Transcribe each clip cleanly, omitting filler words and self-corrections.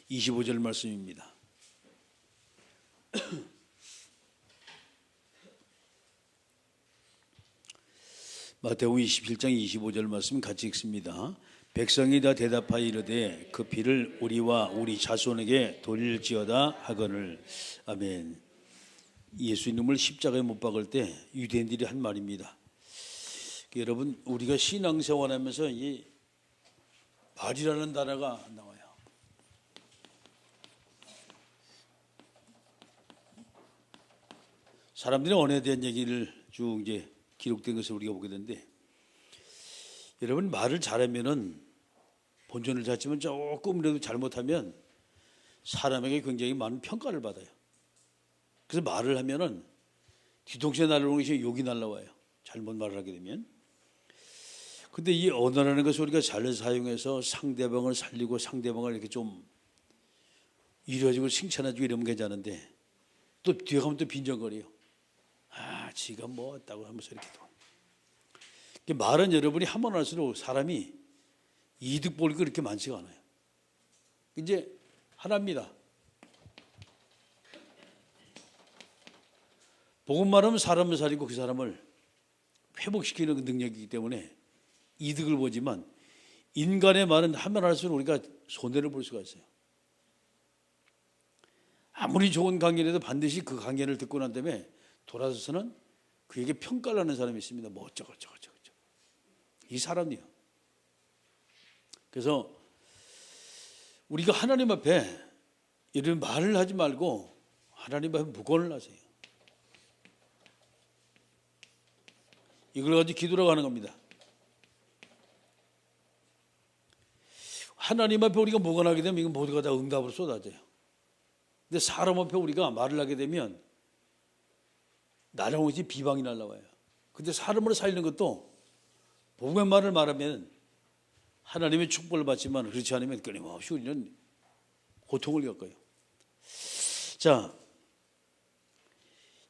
25절 말씀입니다. 마태복음 27장 25절 말씀 같이 읽습니다. 백성이 다 대답하여 이르되 그 피를 우리와 우리 자손에게 돌릴지어다 하거늘. 아멘. 예수님을 십자가에 못 박을 때 유대인들이 한 말입니다. 여러분, 우리가 신앙생활하면서 이 말이라는 단어가 나와요. 사람들이 언어에 대한 얘기를 쭉 이제 기록된 것을 우리가 보게 되는데, 여러분, 말을 잘하면은 본전을 찾지만 조금이라도 잘못하면 사람에게 굉장히 많은 평가를 받아요. 그래서 말을 하면은 뒤통수에 날라오는 것이 욕이 날라와요. 잘못 말을 하게 되면. 근데 이 언어라는 것을 우리가 잘 사용해서 상대방을 살리고 상대방을 이렇게 좀 이루어지고 칭찬해주고 이러면 괜찮은데, 또 뒤에 가면 또 빈정거려요. 아, 지가 뭐 했다고 하면서 이렇게 또. 말은 여러분이 한 번 할수록 사람이 이득 볼 게 그렇게 많지가 않아요. 이제 하나입니다. 복음 말하면 사람을 살리고 그 사람을 회복시키는 능력이기 때문에 이득을 보지만, 인간의 말은 하면 할수록 우리가 손해를 볼 수가 있어요. 아무리 좋은 강연에도 반드시 그 강연을 듣고 난 다음에 돌아서서는 그에게 평가를 하는 사람이 있습니다. 뭐 어쩌고. 이 사람이요. 그래서 우리가 하나님 앞에 이런 말을 하지 말고 하나님 앞에 묵언을 하세요. 이걸 가지고 기도라고 하는 겁니다. 하나님 앞에 우리가 묵언하게 되면 이건 모두가 다 응답으로 쏟아져요. 근데 사람 앞에 우리가 말을 하게 되면 날아오지 비방이 날라와요. 근데 사람으로 살리는 것도 복음의 말을 말하면 하나님의 축복을 받지만, 그렇지 않으면 끊임없이 우리는 고통을 겪어요. 자,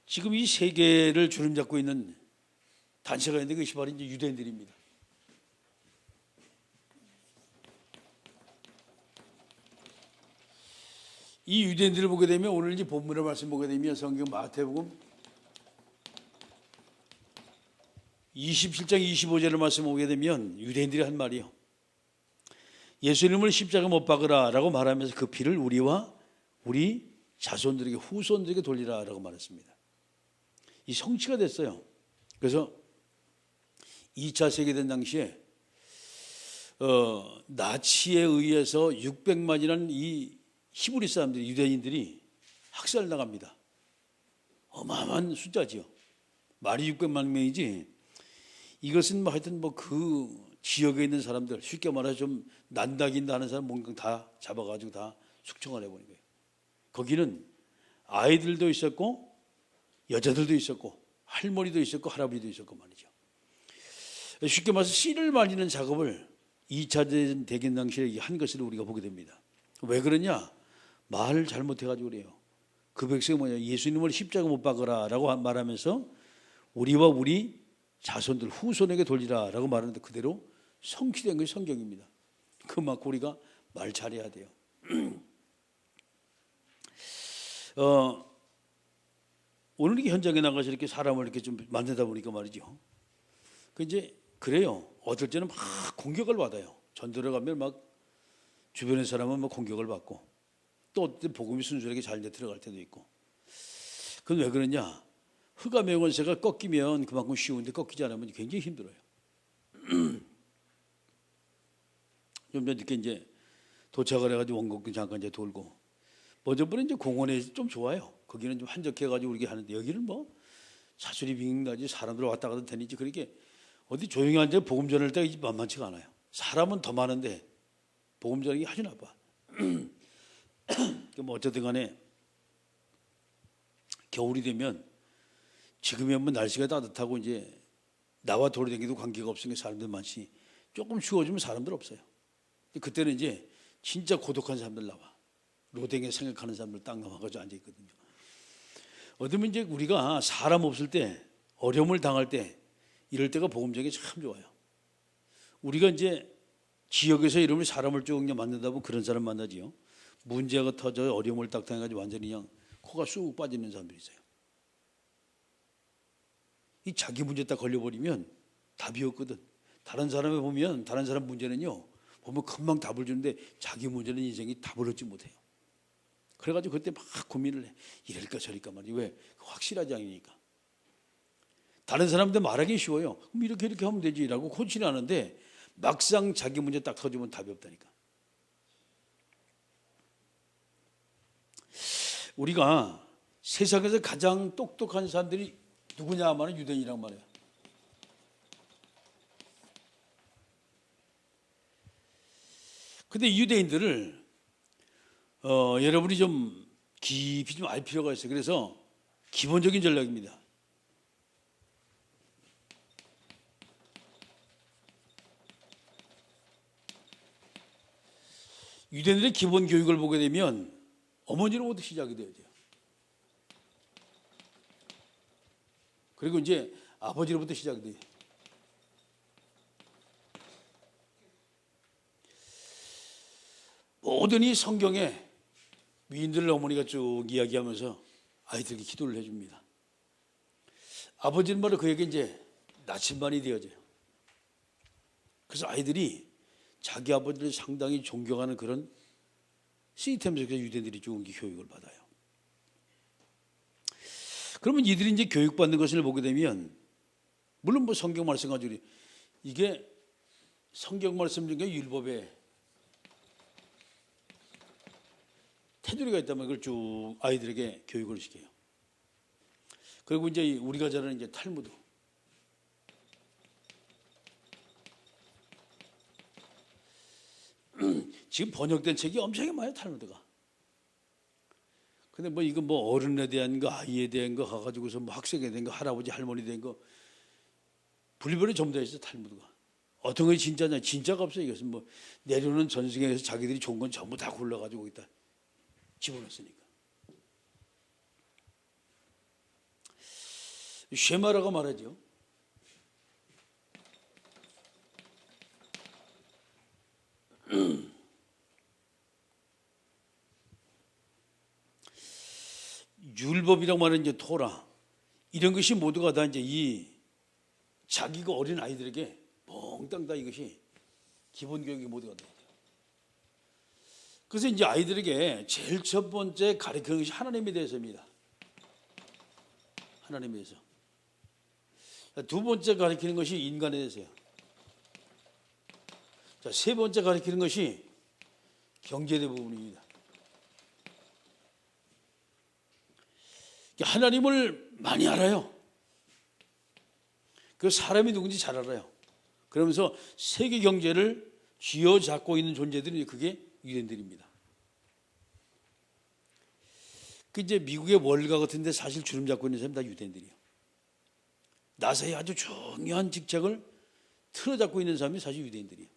지금 이 세계를 주름잡고 있는 단체가 있는데 그것이 바로 이제 유대인들입니다. 이 유대인들을 보게 되면, 오늘 이제 본문의 말씀 보게 되면 성경 마태복음 27장 25절의 말씀 보게 되면 유대인들이 한 말이요. 예수님을 십자가 못 박으라 라고 말하면서 그 피를 우리와 우리 자손들에게, 후손들에게 돌리라 라고 말했습니다. 이 성취가 됐어요. 그래서 2차 세계대전 당시에 나치에 의해서 600만이라는 이 히브리 사람들이, 유대인들이 학살당합니다. 어마어마한 숫자지요. 말이 600만 명이지. 이것은 뭐 하여튼 뭐 그 지역에 있는 사람들, 쉽게 말해서 좀 난다긴다 하는 사람 뭔가 다 잡아가지고 다 숙청을 해버린 거예요. 거기는 아이들도 있었고 여자들도 있었고 할머니도 있었고 할아버지도 있었고 말이죠. 쉽게 말해서 씨를 말리는 작업을 2차 대전 당시에 한 것을 우리가 보게 됩니다. 왜 그러냐? 말을 잘못해가지고 그래요. 그 백성이 뭐냐? 예수님을 십자가 못 박으라 라고 말하면서 우리와 우리 자손들, 후손에게 돌리라 라고 말하는데 그대로 성취된 것이 성경입니다. 그만큼 우리가 말 잘해야 돼요. 오늘 이 현장에 나가서 이렇게 사람을 이렇게 좀 만나다 보니까 말이죠. 그 이제 그래요. 어떨 때는 막 공격을 받아요. 전도를 가면 막 주변의 사람은 막 공격을 받고, 또 어떨 때 복음이 순수하게 잘 들어갈 때도 있고. 그건 왜 그러냐? 흑암의 권세가 꺾이면 그만큼 쉬운데 꺾이지 않으면 굉장히 힘들어요. 좀 늦게 이제 도착을 해가지고 원곡도 잠깐 이제 돌고, 먼저부터 이제 공원에 좀 좋아요. 거기는 좀 한적해가지고 우리가 하는데, 여기는 뭐 사수리 빙나지 사람들 왔다 갔다 다니지. 그렇게 어디 조용히 앉아 복음 전할 때가 만만치가 않아요. 사람은 더 많은데 복음 전하기 아주 나빠. 뭐 어쨌든 간에 겨울이 되면, 지금이면 뭐 날씨가 따뜻하고 이제 나와 돌아다니기도 관계가 없으니까 사람들 많지, 조금 추워지면 사람들 없어요. 그때는 이제 진짜 고독한 사람들 나와. 로댕에 생각하는 사람들 딱 나와가지고 앉아있거든요. 어쩌면 이제 우리가 사람 없을 때, 어려움을 당할 때, 이럴 때가 복음 전하기 참 좋아요. 우리가 이제 지역에서 이러면 사람을 쭉 만나다 보면 그런 사람 만나지요. 문제가 터져 어려움을 딱 당해가지고 완전히 그냥 코가 쑥 빠지는 사람들이 있어요. 이 자기 문제 딱 걸려버리면 답이 없거든. 다른 사람을 보면 다른 사람 문제는요 보면 금방 답을 주는데 자기 문제는 인생이 답을 얻지 못해요. 그래가지고 그때 막 고민을 해. 이럴까 저럴까 말이야. 왜? 확실하지 않으니까. 다른 사람한테 말하기 쉬워요. 그럼 이렇게 하면 되지라고 코치를 하는데 막상 자기 문제 딱 터지면 답이 없다니까. 우리가 세상에서 가장 똑똑한 사람들이 누구냐 하면 유대인이란 말이에요. 근데 유대인들을 여러분이 좀 깊이 좀 알 필요가 있어요. 그래서 기본적인 전략입니다. 유대인들의 기본 교육을 보게 되면 어머니로부터 시작이 돼야 돼요. 그리고 이제 아버지로부터 시작이 돼요. 모든 이 성경에 위인들 어머니가 쭉 이야기하면서 아이들에게 기도를 해줍니다. 아버지는 바로 그에게 이제 나침반이 되어져요. 그래서 아이들이 자기 아버지를 상당히 존경하는 그런 시스템 속에서 유대인들이 좋은 교육을 받아요. 그러면 이들이 이제 교육받는 것을 보게 되면 물론 뭐 성경 말씀 가지고 이게 성경 말씀 중에 율법에 테두리가 있다면 그걸 쭉 아이들에게 교육을 시켜요. 그리고 이제 우리가 잘 아는 이제 탈무드. 지금 번역된 책이 엄청 많아요, 탈무드가. 근데 뭐 이거 뭐 어른에 대한 거, 아이에 대한 거 가가지고서 뭐 학생에 대한 거, 할아버지, 할머니 대한 거 분리별이 전부 다 있어, 탈무드가. 어떤 게 진짜냐? 진짜가 없어요. 이것은 뭐 내려오는 전승에서 자기들이 좋은 건 전부 다 골라가지고 있다. 집어넣었으니까. 쉐마라가 말하죠. 율법이라고 말하는 이제 토라 이런 것이 모두가 다 이제 이 자기가 어린 아이들에게 몽땅 다 이것이 기본 교육이 모두가 돼요. 그래서 이제 아이들에게 제일 첫 번째 가르치는 것이 하나님에 대해서입니다. 하나님에 대해서. 두 번째 가르치는 것이 인간에 대해서요. 자, 세 번째 가르치는 것이 경제의 부분입니다. 하나님을 많이 알아요. 그 사람이 누군지 잘 알아요. 그러면서 세계 경제를 쥐어잡고 있는 존재들이 그게 유대인들입니다. 그 이제 미국의 월가 같은데 사실 주름 잡고 있는 사람이 다 유대인들이에요. 나사의 아주 중요한 직책을 틀어잡고 있는 사람이 사실 유대인들이에요.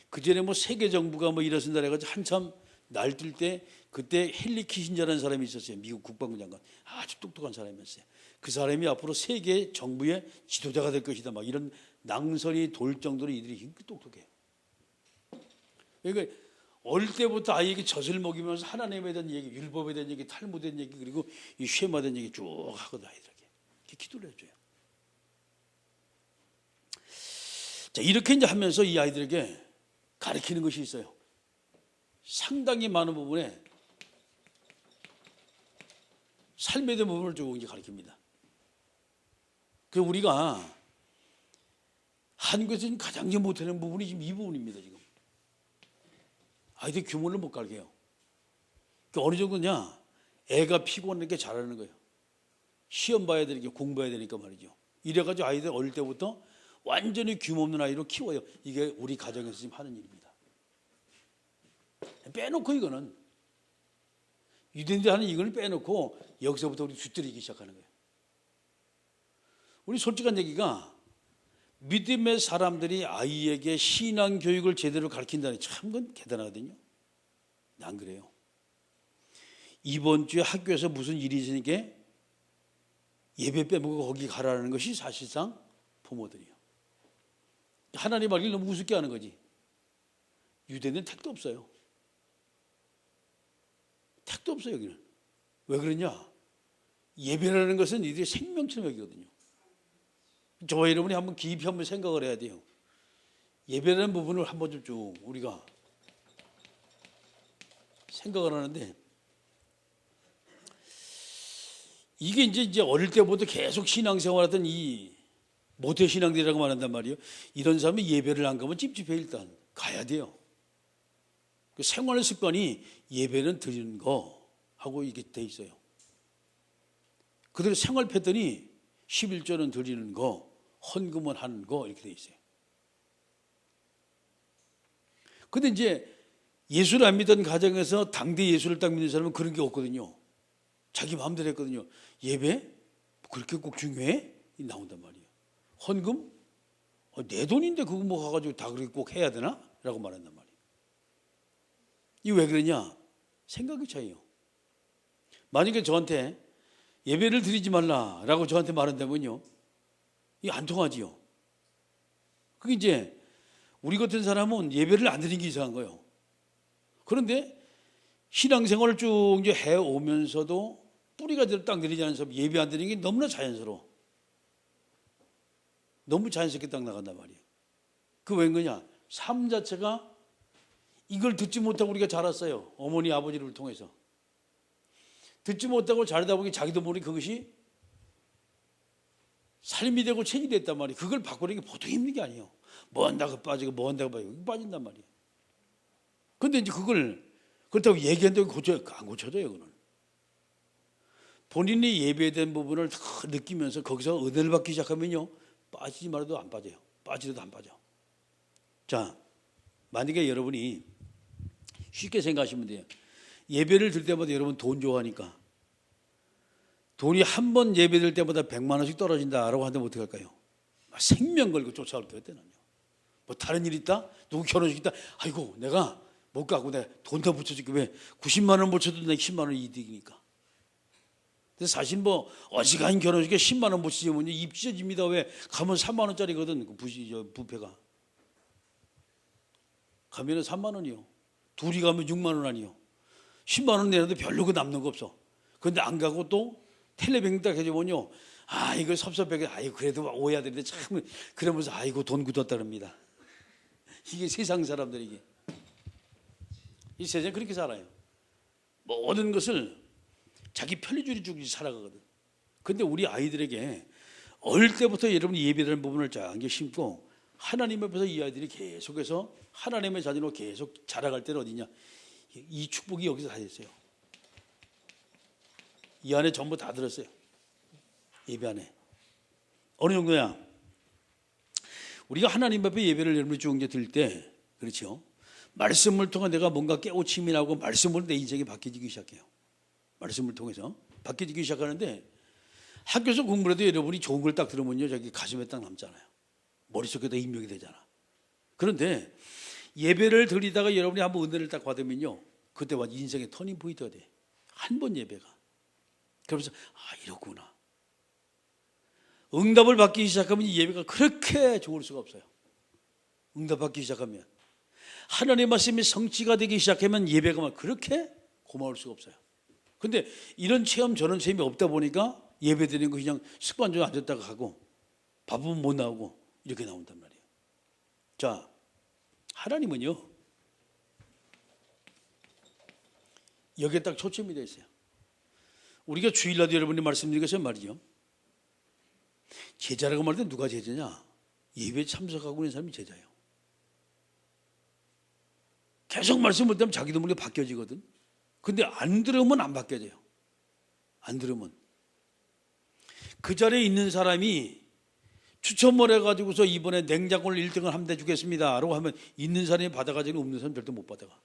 그 전에 뭐 세계 정부가 뭐 일어선다 해가지고 한참 날뛸 때 그때 헨리 키신저라는 사람이 있었어요. 미국 국방부 장관. 아주 똑똑한 사람이었어요. 그 사람이 앞으로 세계 정부의 지도자가 될 것이다. 막 이런 낭설이 돌 정도로 이들이 똑똑해요. 그러니까 어릴 때부터 아이에게 젖을 먹이면서 하나님에 대한 얘기, 율법에 대한 얘기, 탈무드에 대한 얘기, 그리고 이 쉐마에 대한 얘기 쭉 하거든 아이들에게. 이렇게 기도를 해줘요. 자, 이렇게 이제 하면서 이 아이들에게 가르치는 것이 있어요. 상당히 많은 부분에 삶에 대한 부분을 쭉 이제 가르칩니다. 그래서 우리가 한국에서 가장 못하는 부분이 지금 이 부분입니다. 지금 아이들 규모를 못 가르쳐요. 어느 정도냐? 애가 피곤하게 잘하는 거예요. 시험 봐야 되니까 공부해야 되니까 말이죠. 이래가지고 아이들 어릴 때부터 완전히 규모 없는 아이로 키워요. 이게 우리 가정에서 지금 하는 일입니다. 빼놓고 이거는 유대인들 하는 이거는 빼놓고 여기서부터 우리 뒤떨리기 시작하는 거예요. 우리 솔직한 얘기가 믿음의 사람들이 아이에게 신앙 교육을 제대로 가르친다는 게 참 그건 대단하거든요. 난 그래요. 이번 주에 학교에서 무슨 일이 있으니까 예배 빼먹고 거기 가라는 것이 사실상 부모들이에요. 하나님 말기를 너무 우습게 하는 거지. 유대인은 택도 없어요. 택도 없어요. 여기는. 왜 그러냐? 예배라는 것은 이들의 생명처럼 여기거든요. 저와 여러분이 한번 깊이 한번 생각을 해야 돼요. 예배라는 부분을 한번 좀 쭉 우리가 생각을 하는데, 이게 이제 어릴 때부터 계속 신앙생활하던 이 모태 신앙들이라고 말한단 말이에요. 이런 사람이 예배를 안 가면 찝찝해. 일단 가야 돼요. 그 생활 습관이 예배는 드리는 거 하고 이게 돼 있어요. 그대로 생활 패턴이 11조는 드리는 거, 헌금은 하는 거 이렇게 돼 있어요. 근데 이제 예수를 안 믿던 가정에서 당대 예수를 딱 믿는 사람은 그런 게 없거든요. 자기 마음대로 했거든요. 예배? 그렇게 꼭 중요해? 나온단 말이에요. 헌금? 내 돈인데 그거 뭐 가가지고 다 그렇게 꼭 해야 되나? 라고 말한단 말이에요. 이게 왜 그러냐? 생각의 차이예요. 만약에 저한테 예배를 드리지 말라라고 저한테 말한다면요, 이게 안 통하지요. 그게 이제 우리 같은 사람은 예배를 안 드리는 게 이상한 거예요. 그런데 신앙생활을 쭉 이제 해오면서도 뿌리가 딱 내리지 않은 사람 예배 안 드리는 게 너무나 자연스러워. 너무 자연스럽게 딱 나간단 말이에요. 그 왜 그러냐? 삶 자체가 이걸 듣지 못하고 우리가 자랐어요. 어머니 아버지를 통해서. 듣지 못하고 자라다 보니 자기도 모르게 그것이 삶이 되고 책이 됐단 말이에요. 그걸 바꾸는 게 보통 힘든 게 아니에요. 뭐 한다고 빠지고 뭐 한다고 빠지고 빠진단 말이에요. 근데 이제 그걸 그렇다고 얘기한다고 안 고쳐져요. 그건 본인이 예배된 부분을 다 느끼면서 거기서 은혜를 받기 시작하면요, 빠지지 말아도 안 빠져요. 빠지려도 안 빠져. 자, 만약에 여러분이 쉽게 생각하시면 돼요. 예배를 들 때마다 여러분 돈 좋아하니까 돈이 한 번 예배될 때마다 100만 원씩 떨어진다라고 한다면 어떻게 할까요? 생명 걸고 쫓아올 거예요. 그때는요. 뭐 다른 일 있다? 누구 결혼식 있다? 아이고 내가 못 가고 내가 돈 더 붙여줄게. 왜? 90만 원 붙여도 내가 10만 원 이득이니까. 근데 사실 뭐 어지간한 결혼식에 10만 원 붙이면 입 찢어집니다. 왜? 가면 3만 원짜리거든. 그 뷔페가. 가면은 3만 원이요. 둘이 가면 6만 원 아니요. 10만 원 내는데 별로 그 남는 거 없어. 그런데 안 가고 또 텔레뱅 딱 해주면요, 아 이거 섭섭하게, 아이고 그래도 오해야 되는데 참, 그러면서 아이고 돈 굳었다 그럽니다. 이게 세상 사람들이 이게. 이 세상 그렇게 살아요. 모든 것을 자기 편리주의 주기 살아가거든. 근데 우리 아이들에게 어릴 때부터 여러분이 예배라는 부분을 쫙 심고 하나님 앞에서 이 아이들이 계속해서 하나님의 자녀로 계속 자라갈 때는 어디냐? 이 축복이 여기서 다 있어요. 이 안에 전부 다 들었어요. 예배 안에. 어느 정도야? 우리가 하나님 앞에 예배를 여러분이 쭉 드릴 때, 그렇죠? 말씀을 통해 내가 뭔가 깨우침이 나고 말씀으로 내 인생이 바뀌어지기 시작해요. 말씀을 통해서 바뀌어지기 시작하는데, 학교에서 공부를 해도 여러분이 좋은 걸 딱 들으면요, 자기 가슴에 딱 남잖아요. 머릿속에다 입력이 되잖아. 그런데 예배를 드리다가 여러분이 한번 은혜를 딱 받으면요, 그때 완전 인생의 터닝 포인트가 돼. 한 번 예배가. 그러면서 아 이렇구나. 응답을 받기 시작하면 이 예배가 그렇게 좋을 수가 없어요. 응답받기 시작하면, 하나님의 말씀이 성취가 되기 시작하면 예배가 그렇게 고마울 수가 없어요. 근데 이런 체험 저런 체험이 없다 보니까 예배 드리는 거 그냥 습관적으로 앉았다가 하고 밥은 못 나오고 이렇게 나온단 말이에요. 자, 하나님은요 여기에 딱 초점이 되어 있어요. 우리가 주일날도 여러분이 말씀드린 것은 말이죠, 제자라고 말할 때 누가 제자냐? 예배에 참석하고 있는 사람이 제자예요. 계속 말씀을 듣면 자기도 모르게 바뀌어지거든. 근데 안 들으면 안 바뀌어져요. 안 들으면. 그 자리에 있는 사람이 추첨을 해가지고서 이번에 냉장고를 1등을 하면 대주겠습니다 라고 하면 있는 사람이 받아가지고 없는 사람은 절대 못 받아가.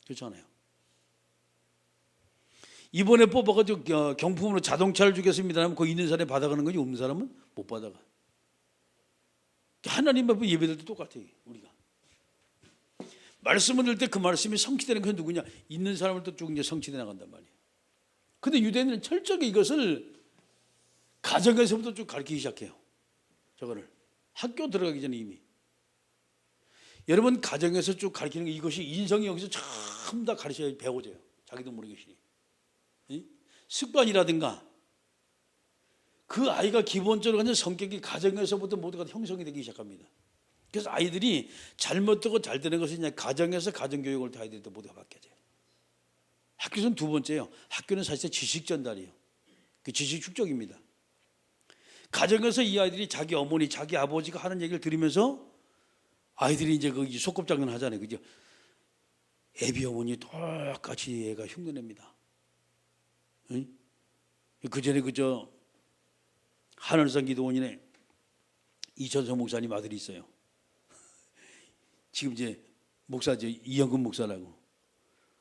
그렇잖아요. 이번에 뽑아가지고 경품으로 자동차를 주겠습니다 하면 거기 있는 사람이 받아가는 거지 없는 사람은 못 받아가. 하나님 앞에 예배될 때 똑같아요. 우리가 말씀을 들을 때 그 말씀이 성취되는 건 누구냐? 있는 사람을 또 쭉 이제 성취돼 나간단 말이에요. 근데 유대인은 철저하게 이것을 가정에서부터 쭉 가르치기 시작해요. 저거를 학교 들어가기 전에 이미. 여러분 가정에서 쭉 가르치는 게 이것이 인성이 여기서 전부 다 가르쳐야 배워져요. 자기도 모르게 시리. 습관이라든가 그 아이가 기본적으로 가진 성격이 가정에서부터 모두가 형성이 되기 시작합니다. 그래서 아이들이 잘못되고 잘 되는 것은 그냥 가정에서 가정교육을 다 아이들이 모두가 바뀌어져요. 학교는 두 번째예요. 학교는 사실 지식 전달이에요. 그 지식 축적입니다. 가정에서 이 아이들이 자기 어머니, 자기 아버지가 하는 얘기를 들으면서 아이들이 이제 그 소꿉장난 하잖아요. 그죠? 애비 어머니 똑같이 얘가 흉내냅니다. 그 전에 그저 하늘산 기도원인의 이천성 목사님 아들이 있어요. 지금 이제 목사죠. 이영근 목사라고.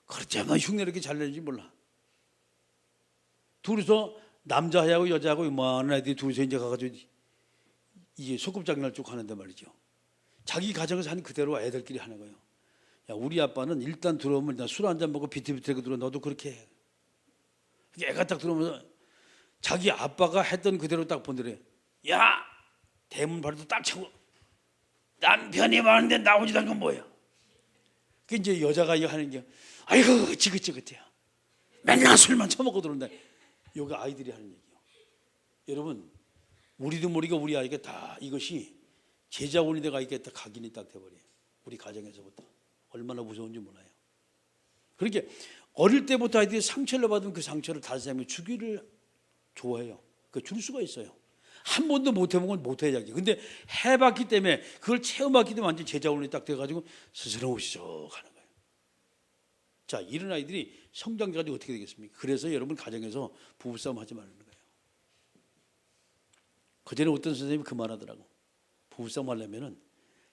그렇지만 흉내 이렇게 잘 내는지 몰라. 둘이서 남자하고 여자하고 이만한 애들이 둘이서 이제 가가지고 이게 소꿉장난을 쭉 하는데 말이죠. 자기 가정에서 한 그대로 애들끼리 하는 거예요. 야, 우리 아빠는 일단 들어오면 일단 술 한잔 먹고 비틀비틀하게 들어. 너도 그렇게 해. 애가 딱 들어오면서 자기 아빠가 했던 그대로 딱 본더래. 야, 대문 바로 딱 차고 남편이 많은데 나오지도 않은 건 뭐야? 그 이제 여자가 이거 하는 게 아이고 지긋지긋해요. 맨날 술만 처먹고 들어온다. 여기 아이들이 하는 얘기요. 여러분, 우리도 모르게 우리 아이가 다 이것이 제자 원리대가 있겠다 각인이 딱 돼버려요. 우리 가정에서부터 얼마나 무서운지 몰라요. 그렇게 어릴 때부터 아이들이 상처를 받으면 그 상처를 다른 사람이 주기를 좋아해요. 그 줄 수가 있어요. 한 번도 못 해본 건 못 해야지. 근데 해봤기 때문에 그걸 체험했기 때문에 완전 제자 원리 딱 돼가지고 스스럼 없이 쭉 하는 거예요. 자, 이런 아이들이 성장자들이 어떻게 되겠습니까? 그래서 여러분 가정에서 부부싸움 하지 말라는 거예요. 그전에 어떤 선생님이 그 말하더라고. 부부싸움 하려면은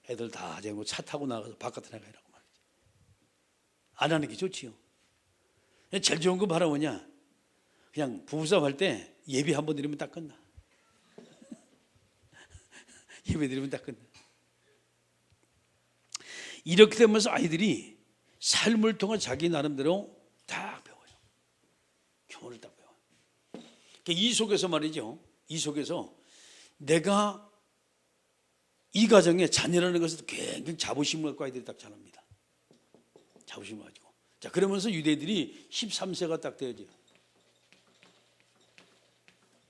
애들 다 차 타고 나가서 바깥에 나가라고 말이지. 안 하는 게 좋지요. 제일 좋은 건 바로 뭐냐? 그냥 부부싸움 할 때 예비 한 번 드리면 딱 끝나. 예배 드리면 딱 끝나. 이렇게 되면서 아이들이 삶을 통해 자기 나름대로 딱 배워요. 교훈을 딱 배워요. 이 속에서 말이죠. 이 속에서 내가 이 가정에 자녀라는 것을 굉장히 자부심을 갖고 아이들이 딱 자랍니다. 자부심을 가지고. 자, 그러면서 유대인들이 13세가 딱 되어져요.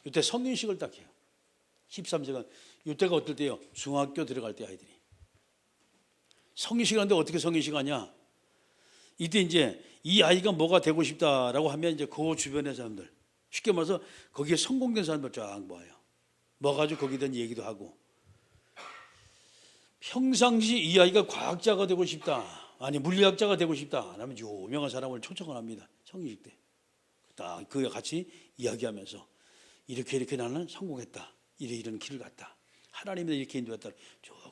이때 성인식을 딱 해요. 13세가 이때가 어떨 때요? 중학교 들어갈 때 아이들이. 성인식 하는데 어떻게 성인식 하냐? 이때 이제 이 아이가 뭐가 되고 싶다라고 하면 이제 그 주변의 사람들, 쉽게 말해서 거기에 성공된 사람들 쫙 모아요. 모아가지고 거기에 대한 얘기도 하고. 평상시 이 아이가 과학자가 되고 싶다, 아니 물리학자가 되고 싶다 하면 유명한 사람을 초청을 합니다. 성인식 때. 딱 그와 같이 이야기하면서 이렇게 나는 성공했다. 이런 길을 갔다. 하나님이 이렇게 인도했다.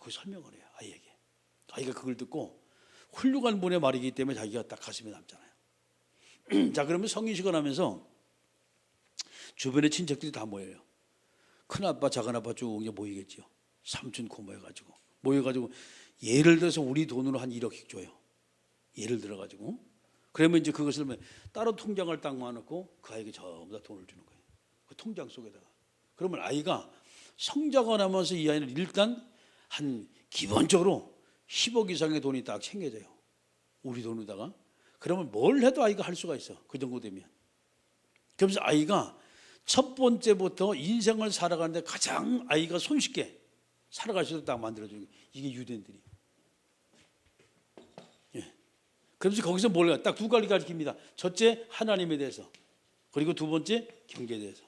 그 설명을 해요. 아이에게. 아이가 그걸 듣고 훌륭한 분의 말이기 때문에 자기가 딱 가슴에 남잖아요. 자, 그러면 성인식을 하면서 주변의 친척들이 다 모여요. 큰아빠, 작은아빠 쭉 모이겠죠. 삼촌 코 모여가지고 예를 들어서 우리 돈으로 한 1억씩 줘요. 예를 들어가지고. 그러면 이제 그것을 따로 통장을 딱 모아놓고 그 아이에게 전부 다 돈을 주는 거예요. 그 통장 속에다가. 그러면 아이가 성장을 하면서 이 아이는 일단 한 기본적으로 10억 이상의 돈이 딱 챙겨져요. 우리 돈으로다가. 그러면 뭘 해도 아이가 할 수가 있어. 그 정도 되면. 그러면서 아이가 첫 번째부터 인생을 살아가는데 가장 아이가 손쉽게 살아갈 수 있도록 딱 만들어주는 게 이게 유대인들이에요. 예. 그러면서 거기서 뭘 딱 두 가지 가르칩니다. 첫째, 하나님에 대해서. 그리고 두 번째, 경제에 대해서.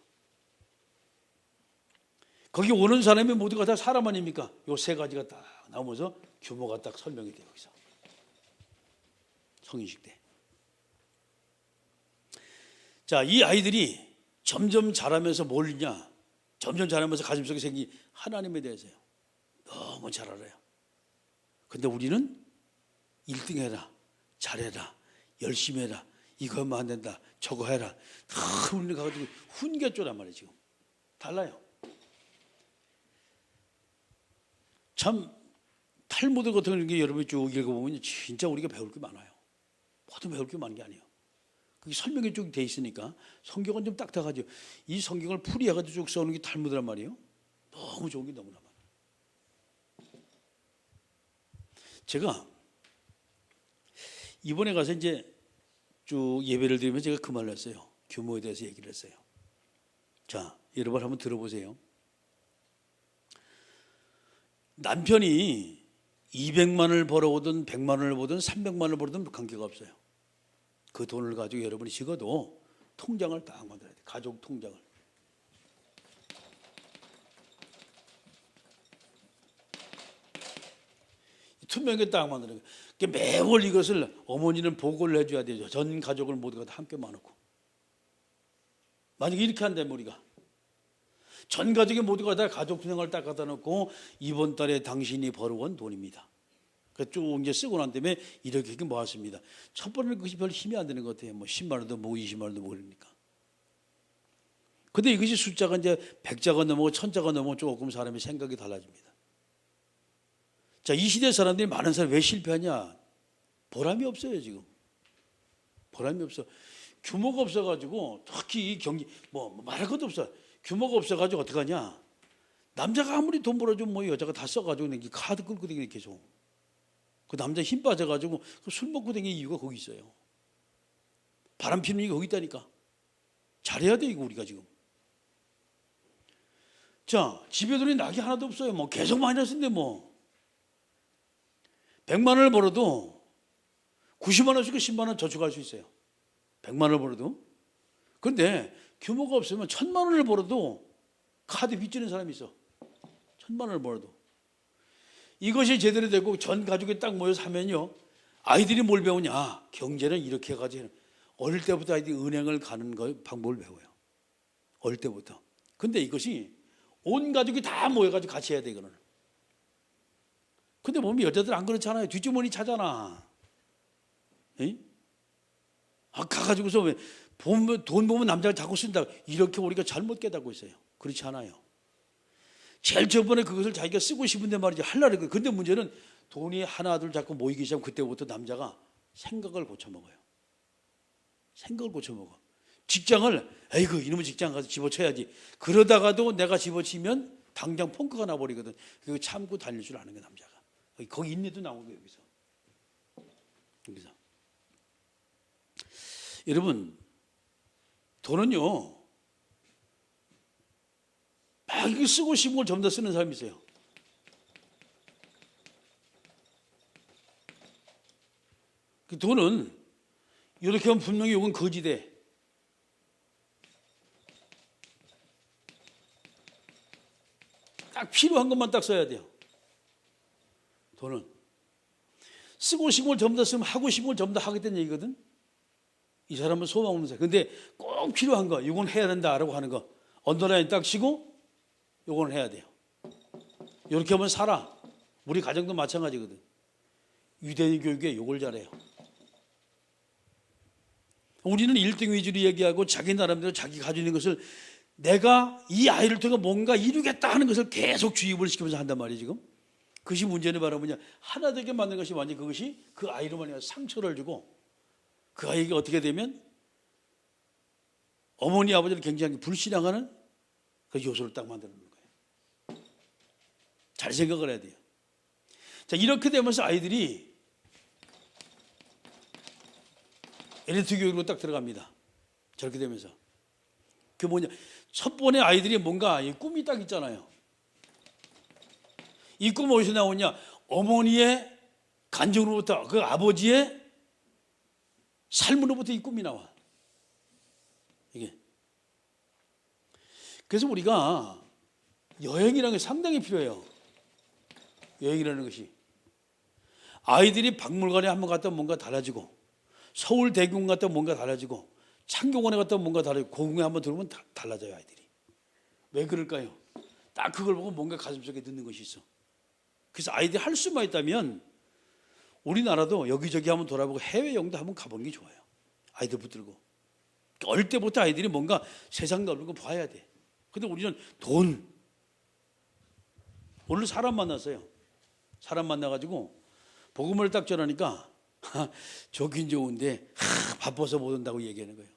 거기 오는 사람이 모두가 다 사람 아닙니까? 요 세 가지가 딱 나오면서 규모가 딱 설명이 돼요. 여기서. 성인식 때. 자, 이 아이들이 점점 자라면서 뭘냐? 점점 자라면서 가슴속에 생긴 하나님에 대해서요. 너무 잘 알아요. 근데 우리는 1등 해라, 잘해라, 열심히 해라, 이거 하면 안 된다, 저거 해라. 다 우리는 가가지고 훈계조란 말이에요. 지금 달라요. 참 탈무드 같은 게 여러분이 쭉 읽어보면 진짜 우리가 배울 게 많아요. 모두 배울 게 많은 게 아니에요. 그게 설명이 쭉 돼 있으니까 성경은 좀 딱딱하죠. 이 성경을 풀이해가지고 쭉 써오는 게 탈무드란 말이에요. 너무 좋은 게 너무나 많아요. 제가 이번에 가서 이제 쭉 예배를 드리면 제가 그 말을 했어요. 규모에 대해서 얘기를 했어요. 자, 여러분 한번 들어보세요. 남편이 200만을 벌어오든 100만을 벌든 300만을 벌든 관계가 없어요. 그 돈을 가지고 여러분이 적어도 통장을 딱 만들어야 돼요. 가족 통장을. 투명하게 딱 만드는 거예요. 매월 이것을 어머니는 보고를 해줘야 되죠. 전 가족을 모두가 다 함께 만놓고. 만약에 이렇게 한다면 우리가 전 가족이 모두가 다 가족 통장을 딱 갖다 놓고 이번 달에 당신이 벌어온 돈입니다. 쭉 이제 쓰고 난 다음에 이렇게 모았습니다. 첫 번째는 그것이 별 힘이 안 되는 것 같아요. 뭐 10만 원도 모으고 20만 원도 모으고 그러니까. 근데 이것이 숫자가 이제 100자가 넘어고 1000자가 넘어고 조금 사람의 생각이 달라집니다. 자, 이 시대 사람들이 많은 사람이 왜 실패하냐? 보람이 없어요, 지금. 보람이 없어. 규모가 없어가지고 특히 이 경기 뭐 말할 것도 없어. 규모가 없어가지고 어떡하냐? 남자가 아무리 돈 벌어주면 뭐 여자가 다 써가지고 카드 끌고 다니는 계속. 그 남자 힘 빠져가지고 술 먹고 다니는 이유가 거기 있어요. 바람 피는 이유가 거기 있다니까. 잘해야 돼 이거 우리가 지금. 자, 집에 돈이 낙이 하나도 없어요. 뭐 계속 마이너스인데 뭐. 100만 원을 벌어도 90만 원씩 10만 원 저축할 수 있어요. 100만 원을 벌어도. 그런데 규모가 없으면 1000만 원을 벌어도 카드 빚지는 사람이 있어. 1000만 원을 벌어도. 이것이 제대로 되고 전 가족이 딱 모여서 하면요. 아이들이 뭘 배우냐. 경제는 이렇게 해가지고 어릴 때부터 아이들이 은행을 가는 방법을 배워요. 어릴 때부터. 근데 이것이 온 가족이 다 모여가지고 같이 해야 돼 이거는. 근데 보면 여자들 안 그렇잖아요. 뒷주머니 차잖아. 에이? 가가지고서 왜 돈 보면 남자가 자꾸 쓴다. 이렇게 우리가 잘못 깨닫고 있어요. 그렇지 않아요. 제일 저번에 그것을 자기가 쓰고 싶은데 말이지 하려고 해요. 근데 문제는 돈이 하나 둘 자꾸 모이기 시작하면 그때부터 남자가 생각을 고쳐먹어요. 생각을 고쳐먹어. 직장을 에이그 이놈의 직장 가서 집어쳐야지. 그러다가도 내가 집어치면 당장 펑크가 나버리거든. 그거 참고 다닐 줄 아는 게 남자가. 거기 인내도 나오고 여기서. 여러분 돈은요 막 이거 쓰고 싶은 걸 전부 다 쓰는 사람이 있어요. 그 돈은 이렇게 하면 분명히 이건 거지돼. 딱 필요한 것만 딱 써야 돼요. 돈은 쓰고 싶은 걸 전부 다 쓰면 하고 싶은 걸 전부 다 하겠다는 얘기거든. 이 사람은 소망 없는 사람. 근데 꼭 필요한 거 이건 해야 된다라고 하는 거 언더라인 딱 치고 이건 해야 돼요. 이렇게 하면 살아. 우리 가정도 마찬가지거든. 유대인 교육에 이걸 잘해요. 우리는 1등 위주로 얘기하고 자기 나름대로 자기 가지고 있는 것을 내가 이 아이를 통해 뭔가 이루겠다 하는 것을 계속 주입을 시키면서 한단 말이에요 지금. 그것이 문제는 바로 뭐냐. 하나 되게 만든 것이 완전히 그것이 그 아이로만 상처를 주고 그 아이가 어떻게 되면 어머니 아버지를 굉장히 불신앙하는 그 요소를 딱 만드는 거예요. 잘 생각을 해야 돼요. 자, 이렇게 되면서 아이들이 엘리트 교육으로 딱 들어갑니다. 저렇게 되면서. 그 뭐냐. 첫 번에 아이들이 뭔가 꿈이 딱 있잖아요. 이 꿈은 어디서 나오냐? 어머니의 간증으로부터 그 아버지의 삶으로부터 이 꿈이 나와. 이게. 그래서 우리가 여행이라는 게 상당히 필요해요. 여행이라는 것이. 아이들이 박물관에 한번 갔다 뭔가 달라지고 서울대공원 갔다 뭔가 달라지고 창경원에 갔다 뭔가 달라지고 고궁에 한번 들어오면 달라져요 아이들이. 왜 그럴까요? 딱 그걸 보고 뭔가 가슴속에 드는 것이 있어. 그래서 아이들이 할 수만 있다면 우리나라도 여기저기 한번 돌아보고 해외여행도 한번 가보는 게 좋아요. 아이들 붙들고. 어릴 때부터 아이들이 뭔가 세상 넓은 거 봐야 돼. 근데 우리는 돈. 오늘 사람 만났어요. 사람 만나가지고 복음을 딱 전하니까 좋긴 좋은데 바빠서 못 온다고 얘기하는 거예요.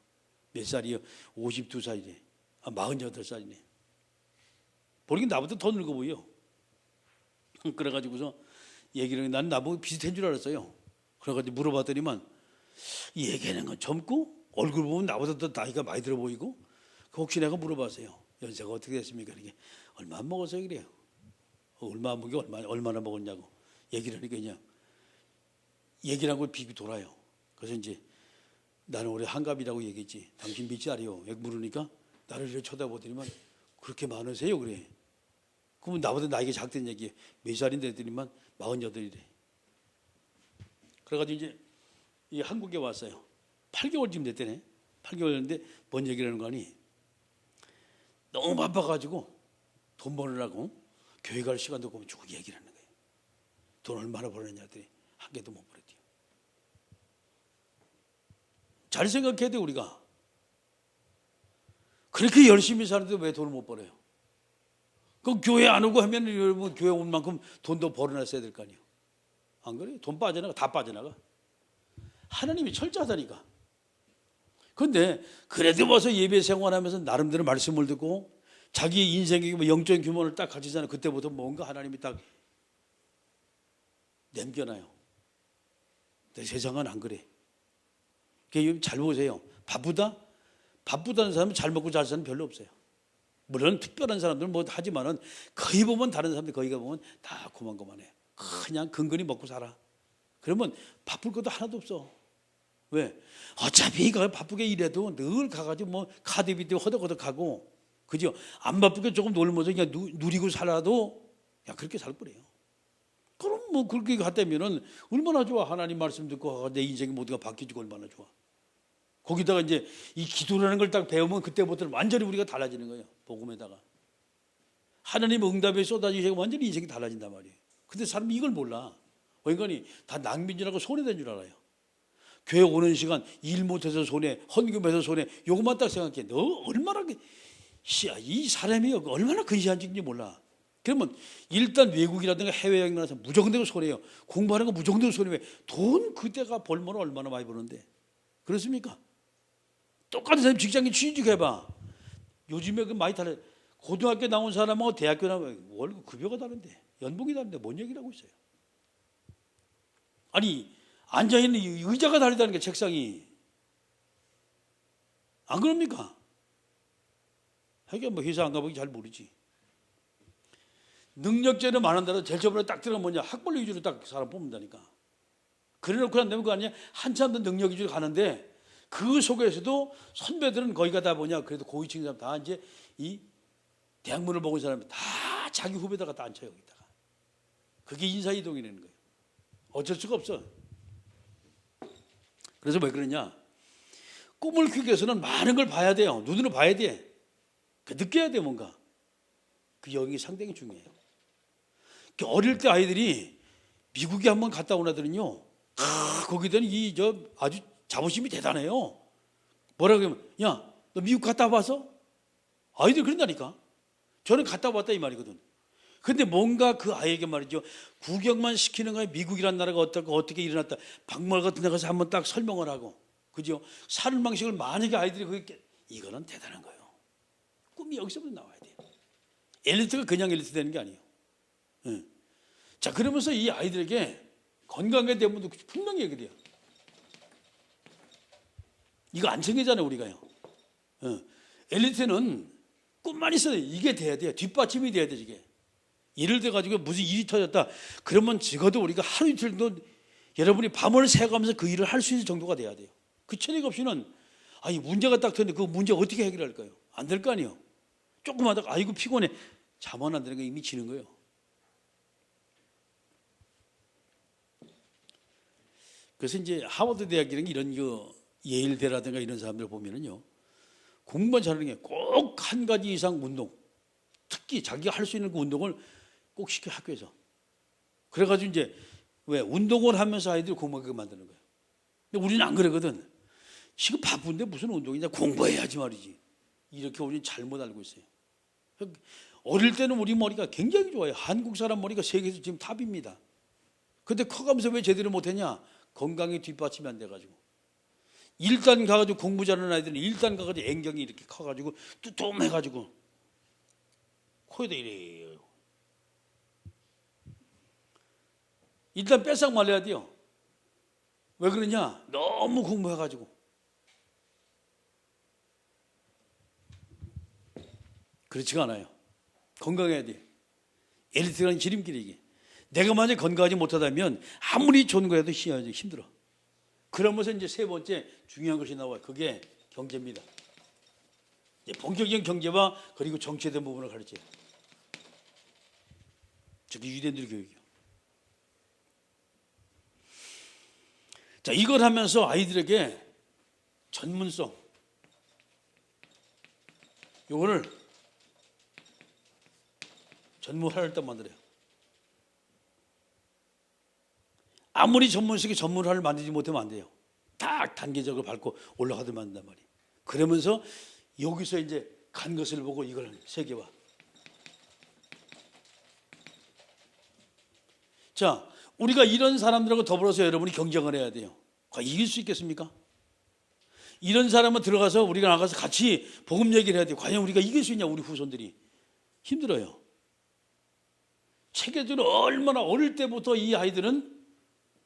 몇 살이요? 52살이래. 48살이네. 보니까 나보다 더 늙어 보여. 그래가지고서 얘기를 난 나보고 비슷한 줄 알았어요. 그래가지고 물어봤더니만 얘기하는 건 젊고 얼굴 보면 나보다 더 나이가 많이 들어 보이고 혹시 내가 물어봤어요. 연세가 어떻게 됐습니까? 이게 얼마 안 먹었어요 그래요. 얼마 안 먹이 얼마나 먹었냐고 얘기를 하니까 그냥 얘기를 하고 비비 돌아요. 그래서 이제 나는 올해 한갑이라고 얘기했지. 당신 몇 살이요? 이렇게 물으니까 나를 이렇게 쳐다보더니만 그렇게 많으세요? 그래. 그러면 나보다 나이가 작다는 얘기에 몇 살인데 했더니만 48이래. 그래가지고 이제 이 한국에 왔어요. 8개월쯤 됐대네. 8개월 됐는데 뭔 얘기를 하는 거 아니? 너무 바빠가지고 돈 벌으라고 교회 갈 시간도 없고 쭉 얘기를 하는 거예요. 돈 얼마나 벌었냐 했더니 한 개도 못 벌었대요. 잘 생각해야 돼 우리가. 그렇게 열심히 사는데 왜 돈을 못 벌어요? 그럼 교회 안 오고 하면 여러분 교회 온 만큼 돈도 벌어놨어야 될 거 아니에요. 안 그래요? 돈 빠져나가. 다 빠져나가. 하나님이 철저하다니까. 그런데 그래도 와서 예배 생활하면서 나름대로 말씀을 듣고 자기 인생의 영적인 규모를 딱 가지잖아요. 그때부터 뭔가 하나님이 딱 남겨놔요. 근데 세상은 안 그래. 잘 보세요. 바쁘다는 사람은 잘 먹고 잘 사는 별로 없어요. 물론 특별한 사람들은 뭐 하지만은 거의 보면 다른 사람들 거기가 보면 다 고만고만해. 그냥 근근히 먹고 살아. 그러면 바쁠 것도 하나도 없어. 왜? 어차피 바쁘게 일해도 늘 가가지고 뭐 카드비 때문에 허덕허덕하고 그죠? 안 바쁘게 조금 놀면서 그냥 누리고 살아도 야 그렇게 살 거래요. 그럼 뭐 그렇게 갔다면은 얼마나 좋아. 하나님 말씀 듣고 내 인생이 모두가 바뀌어지고 얼마나 좋아. 거기다가 이제 이 기도라는 걸 딱 배우면 그때부터는 완전히 우리가 달라지는 거예요. 복음에다가 하나님 응답에 쏟아지시고 완전히 인생이 달라진단 말이에요. 근데 사람이 이걸 몰라. 인간이 다 낭비인 줄 알고 손해된 줄 알아요. 교회 오는 시간 일 못해서 손해, 헌금해서 손해. 요것만 딱 생각해. 너 얼마나 이 사람이 얼마나 근시안적인지 몰라. 그러면 일단 외국이라든가 해외여행 나서 무조건 되고 손해요. 공부하는 거 무조건 되고 손해요. 돈 그때가 벌면 얼마나 많이 버는데. 그렇습니까? 똑같은 사람이 직장인 취직해봐. 요즘에 그 많이 달라요. 고등학교 나온 사람하고 대학교 나오면 월급 급여가 다른데 연봉이 다른데 뭔 얘기를 하고 있어요. 아니 앉아있는 의자가 다르다는 게 책상이. 안 그럽니까? 하긴 뭐 회사 안 가보기 잘 모르지. 능력제는 많은데도 제일 처음에 딱 들어가 뭐냐 학벌 위주로 딱 사람 뽑는다니까. 그래놓고 안 되면 그거 아니야. 한참 더 능력 위주로 가는데 그 속에서도 선배들은 거기 가다 보냐 그래도 고위층 사람 다 이제 이 대학문을 먹은 사람이 다 자기 후배다가 다 앉혀 여기다가. 그게 인사이동이라는 거예요. 어쩔 수가 없어. 그래서 왜 그러냐? 꿈을 키우기 위해서는 많은 걸 봐야 돼요. 눈으로 봐야 돼. 느껴야 돼 뭔가. 그 영역이 상당히 중요해요. 어릴 때 아이들이 미국에 한번 갔다 오나더니요. 거기들은 아주 자부심이 대단해요. 뭐라고 하면 야, 너 미국 갔다 와봤어? 아이들이 그런다니까. 저는 갔다 왔다 이 말이거든. 근데 뭔가 그 아이에게 말이죠. 구경만 시키는 거야. 미국이란 나라가 어떻게 일어났다. 박물관 같은 데 가서 한번 딱 설명을 하고. 그죠? 사는 방식을 만약에 아이들이 그게 이거는 대단한 거예요. 꿈이 여기서부터 나와야 돼요. 엘리트가 그냥 엘리트 되는 게 아니에요. 네. 자, 그러면서 이 아이들에게 건강에 대한 분도 분명히 얘기해요. 이거 안 챙기잖아요, 우리가요. 엘리트는 꿈만 있어야 돼. 이게 돼야 돼요. 뒷받침이 돼야 돼, 이게. 예를 들어가지고 무슨 일이 터졌다. 그러면 적어도 우리가 하루 이틀 정도 여러분이 밤을 새가면서 그 일을 할 수 있을 정도가 돼야 돼요. 그 체력 없이는 문제가 딱 터졌는데 그 문제 어떻게 해결할까요? 안 될 거 아니에요. 조금 하다가 아이고 피곤해. 잠은 안 되는 거 이미 지는 거예요. 그래서 이제 하버드 대학이라는 이런 예일대라든가 이런 사람들 보면은요. 공부만 잘하는 게 꼭 한 가지 이상 운동. 특히 자기가 할 수 있는 그 운동을 꼭 시켜 학교에서. 그래가지고 이제 왜 운동을 하면서 아이들이 공부하게 만드는 거예요. 근데 우리는 안 그러거든. 지금 바쁜데 무슨 운동이냐 공부해야지 말이지. 이렇게 우리는 잘못 알고 있어요. 어릴 때는 우리 머리가 굉장히 좋아요. 한국 사람 머리가 세계에서 지금 탑입니다. 근데 커가면서 왜 제대로 못했냐? 건강에 뒷받침이 안 돼가지고. 1단 가가지고 공부 잘하는 아이들은 1단 가가지고 앵경이 이렇게 커가지고 뚜툼해가지고 코에다 이래요. 일단 뺏싹 말려야 돼요. 왜 그러냐? 너무 공부해가지고. 그렇지가 않아요. 건강해야 돼. 엘리트라는 지름길이 이게. 내가 만약 건강하지 못하다면 아무리 좋은 거라도 힘들어. 그러면서 이제 세 번째 중요한 것이 나와요. 그게 경제입니다. 본격적인 경제와 그리고 정치에 대한 부분을 가르쳐요. 특히 유대인들 교육이요. 자, 이걸 하면서 아이들에게 전문성, 요거를 전문화를 딱 만들어요. 아무리 전문식이 전문화를 만들지 못하면 안 돼요. 딱 단계적으로 밟고 올라가도 만든단 말이에요. 그러면서 여기서 이제 간 것을 보고 이걸 세계화. 자, 우리가 이런 사람들하고 더불어서 여러분이 경쟁을 해야 돼요. 과연 이길 수 있겠습니까? 이런 사람은 들어가서 우리가 나가서 같이 복음 얘기를 해야 돼요. 과연 우리가 이길 수 있냐? 우리 후손들이. 힘들어요. 체계적으로 얼마나 어릴 때부터 이 아이들은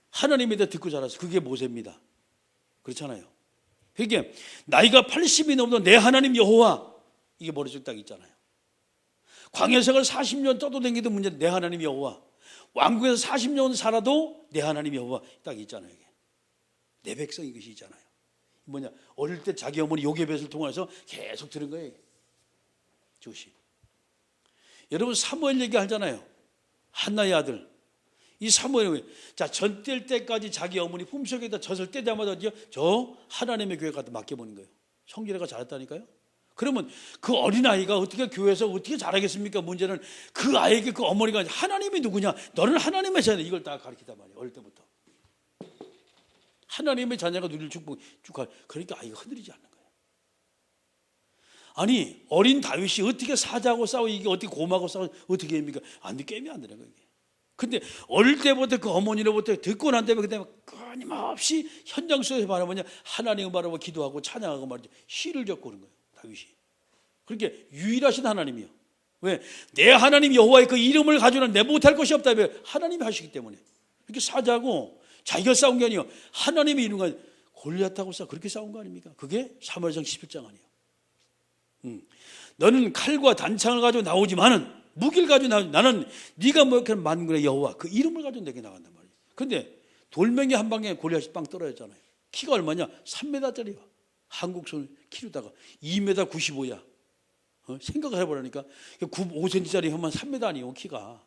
하나님에 대해 듣고 자랐어요. 그게 모세입니다. 그렇잖아요. 그게 나이가 80이 넘어도 내 하나님 여호와, 이게 머릿속에 딱 있잖아요. 광야 생활 40년 떠도다니도 문제는 내 하나님 여호와, 왕국에서 40년 살아도 내 하나님 여호와 딱 있잖아요. 이게. 내 백성 이것이 있잖아요. 뭐냐, 어릴 때 자기 어머니 요게벳을 통해서 계속 들은 거예요. 조시. 여러분 사무엘 얘기하잖아요. 한나의 아들. 이 사무엘이 자, 전 뗄 때까지 자기 어머니 품속에다 젖을 떼자마자 저 하나님의 교회 갖다 맡겨보는 거예요. 성질애가 잘했다니까요. 그러면 그 어린아이가 어떻게 교회에서 어떻게 잘하겠습니까? 문제는 그 아이에게 그 어머니가 하나님이 누구냐? 너는 하나님의 자녀, 이걸 다 가르치단 말이에요. 어릴 때부터. 하나님의 자녀가 누릴 축복 쭉 가. 그러니까 아이가 흔들리지 않는 거예요. 아니 어린 다윗이 어떻게 사자하고 싸워, 이게 어떻게 곰하고 싸워, 어떻게 합니까? 안 돼, 게임이 안 되는 거예요. 근데 어릴 때부터 그 어머니로부터 듣고 난 다음에 그다음에 끊임없이 현장 속에서 바라보냐, 하나님을 바라보고 기도하고 찬양하고 말이죠. 시를 적고 그런 거예요. 다윗이. 그렇게 유일하신 하나님이요. 왜? 내 하나님 여호와의 그 이름을 가지고는 내 못할 것이 없다며 하나님이 하시기 때문에. 이렇게 사자고 자기가 싸운 게 아니에요. 하나님의 이름과 골리앗하고 그렇게 싸운 거 아닙니까? 그게 사무엘상 17장 아니에요. 너는 칼과 단창을 가지고 나오지만은 무기를 가지고 나는 네가 뭐 이렇게 만군의 여호와 그 이름을 가지고 내게 나간단 말이에요. 근데 돌멩이 한 방에 골리앗이 빵 떨어졌잖아요. 키가 얼마냐? 3m짜리야. 한국 손 키로다가 2m 95야. 생각을 해보라니까. 5cm짜리 하면 3m 아니에요, 키가.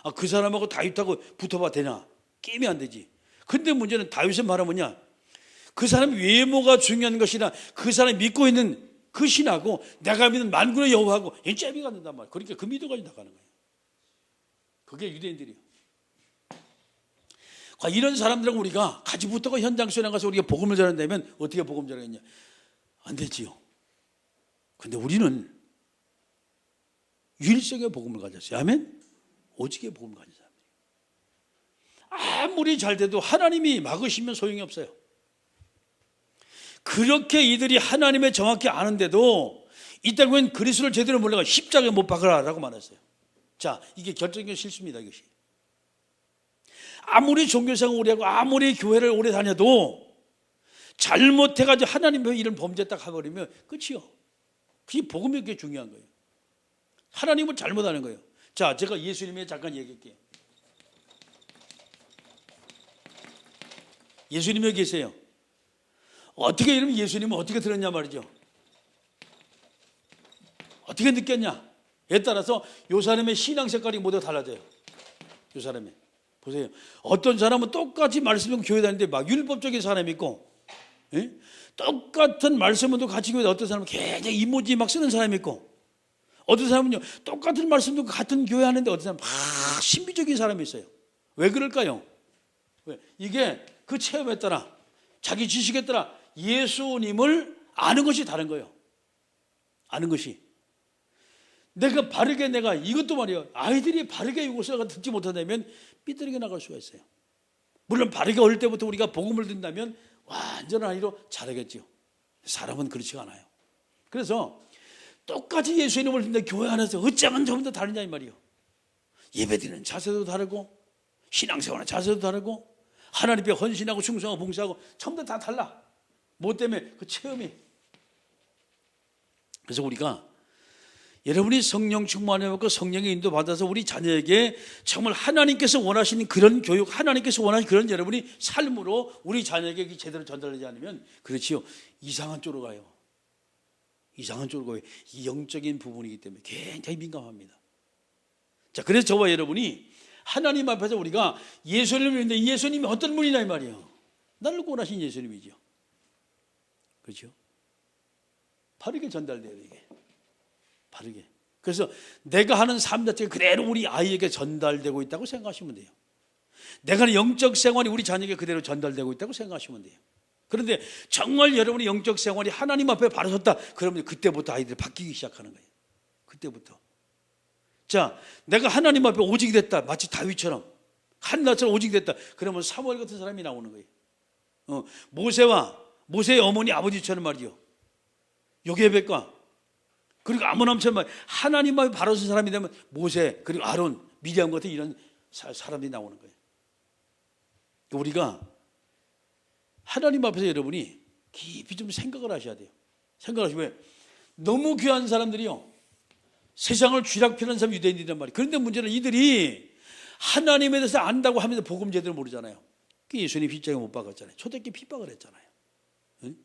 아, 그 사람하고 다윗하고 붙어봐 되냐? 게임이 안 되지. 근데 문제는 다윗의 말은 뭐냐? 그 사람 외모가 중요한 것이나 그 사람이 믿고 있는 그 신하고 내가 믿는 만군의 여호와하고 이 잽이 갖는단 말이에요. 그러니까 그 믿어가지고 나가는 거예요. 그게 유대인들이에요. 이런 사람들하고 우리가 같이 붙어가 현장 수련회 가서 우리가 복음을 전한다면 어떻게 복음 전하겠냐? 안 되지요. 근데 우리는 유일성의 복음을 가졌어요. 아멘? 오직의 복음을 가진 사람이에요. 아무리 잘 돼도 하나님이 막으시면 소용이 없어요. 그렇게 이들이 하나님을 정확히 아는데도 이따가면 그리스도를 제대로 몰라가 십자가에 못 박으라라고 말했어요. 자, 이게 결정적인 실수입니다. 이것이. 아무리 종교생활 오래 하고 아무리 교회를 오래 다녀도 잘못해가지고 하나님의 이런 범죄 딱 해버리면 끝이요. 그게 복음이 그게 중요한 거예요. 하나님을 잘못하는 거예요. 자, 제가 예수님에 잠깐 얘기할게요. 예수님 여기 계세요. 어떻게 이러면 예수님은 어떻게 들었냐 말이죠. 어떻게 느꼈냐? 에 따라서 요 사람의 신앙 색깔이 모두 달라져요. 요 사람이. 보세요. 어떤 사람은 똑같이 말씀을 교회 다니는데 막 율법적인 사람이 있고, 예? 똑같은 말씀도 같이 교회, 어떤 사람은 굉장히 이모지 막 쓰는 사람이 있고, 어떤 사람은요 똑같은 말씀도 같은 교회 하는데 어떤 사람은 막 신비적인 사람이 있어요. 왜 그럴까요? 왜? 이게 그 체험에 따라, 자기 지식에 따라 예수님을 아는 것이 다른 거예요. 아는 것이. 내가 바르게 내가 이것도 말이에요. 아이들이 바르게 이것을 듣지 못한다면 삐뚤게 나갈 수가 있어요. 물론 바르게 어릴 때부터 우리가 복음을 듣는다면 완전한 아이로 자라겠죠. 사람은 그렇지 않아요. 그래서 똑같이 예수 이름을 듣는데 교회 안에서 어쩌면 조금 더 다르냐 이 말이에요. 예배드리는 자세도 다르고 신앙생활의 자세도 다르고 하나님 앞에 헌신하고 충성하고 봉사하고 전부 다 달라. 뭐 때문에? 그 체험이. 그래서 우리가 여러분이 성령 충만하고 성령의 인도 받아서 우리 자녀에게 정말 하나님께서 원하시는 그런 교육, 하나님께서 원하시는 그런 여러분이 삶으로 우리 자녀에게 제대로 전달되지 않으면 그렇지요, 이상한 쪽으로 가요. 이상한 쪽으로 가요. 이 영적인 부분이기 때문에 굉장히 민감합니다. 자, 그래서 저와 여러분이 하나님 앞에서 우리가 예수님을 믿는데 이 예수님이 어떤 분이냐 이 말이에요. 나를 원하신 예수님이죠. 그렇죠? 바르게 전달돼야 돼, 이게. 바르게. 그래서 내가 하는 삶 자체가 그대로 우리 아이에게 전달되고 있다고 생각하시면 돼요. 내가 하는 영적 생활이 우리 자녀에게 그대로 전달되고 있다고 생각하시면 돼요. 그런데 정말 여러분의 영적 생활이 하나님 앞에 바로 섰다, 그러면 그때부터 아이들이 바뀌기 시작하는 거예요. 그때부터. 자, 내가 하나님 앞에 오직이 됐다, 마치 다윗처럼 한나처럼 오직이 됐다, 그러면 사무엘 같은 사람이 나오는 거예요. 모세의 어머니 아버지처럼 말이요, 요게벳과 그리고 아므람처럼 하나님 앞에 바로 선 사람이 되면 모세 그리고 아론, 미디안 같은 이런 사람들이 나오는 거예요. 우리가 하나님 앞에서 여러분이 깊이 좀 생각을 하셔야 돼요. 생각하시면, 왜? 너무 귀한 사람들이요, 세상을 쥐락펴는 사람 유대인들이란 말이에요. 그런데 문제는 이들이 하나님에 대해서 안다고 하면서 복음 제대로 모르잖아요. 예수님 빗장에 못 박았잖아요. 초대교회 핍박을 했잖아요. 응?